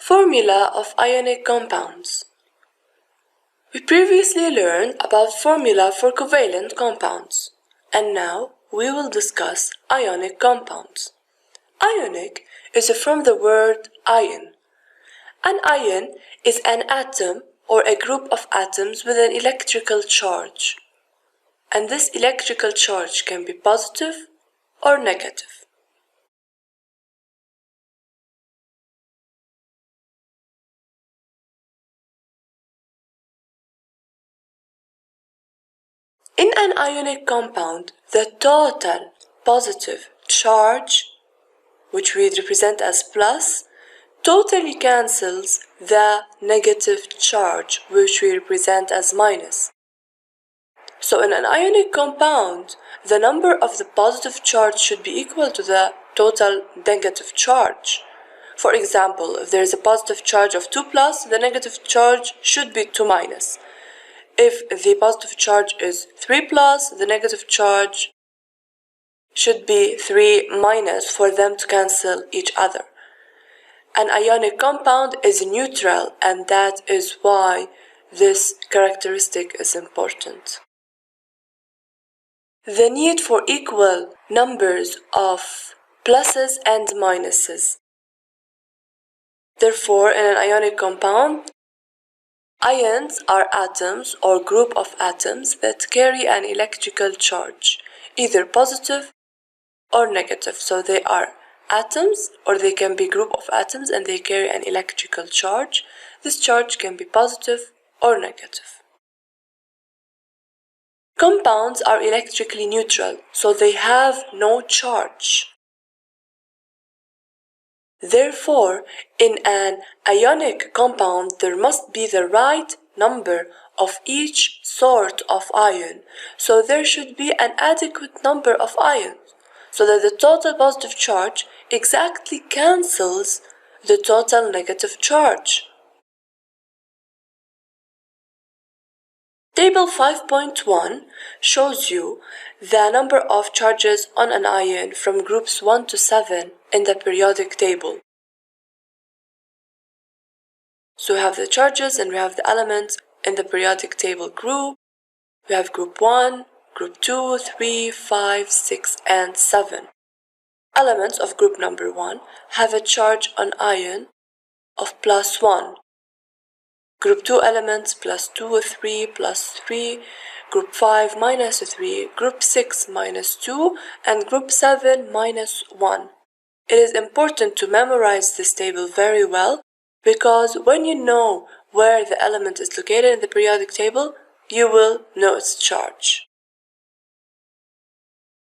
Formula of ionic compounds. We previously learned about formula for covalent compounds, and now we will discuss ionic compounds. Ionic is from the word ion. An ion is an atom or a group of atoms with an electrical charge, and this electrical charge can be positive or negative. In an ionic compound, the total positive charge, which we represent as plus, totally cancels the negative charge, which we represent as minus. So in an ionic compound, the number of the positive charge should be equal to the total negative charge. For example, if there is a positive charge of 2 plus, the negative charge should be 2 minus. If the positive charge is 3 plus, the negative charge should be 3 minus for them to cancel each other. An ionic compound is neutral, and that is why this characteristic is important. The need for equal numbers of pluses and minuses. Therefore, in an ionic compound, ions are atoms or group of atoms that carry an electrical charge, either positive or negative. So they are atoms, or they can be group of atoms and they carry an electrical charge. This charge can be positive or negative. Compounds are electrically neutral, so they have no charge. Therefore, in an ionic compound, there must be the right number of each sort of ion. So there should be an adequate number of ions, so that the total positive charge exactly cancels the total negative charge. Table 5.1 shows you the number of charges on an ion from groups 1 to 7 in the periodic table. So we have the charges and we have the elements in the periodic table group. We have group 1, group 2, 3, 5, 6, and 7. Elements of group number 1 have a charge on ion of plus 1. Group 2 elements plus 2, 3, plus 3, group 5 minus 3, group 6 minus 2, and group 7 minus 1. It is important to memorize this table very well, because when you know where the element is located in the periodic table, you will know its charge.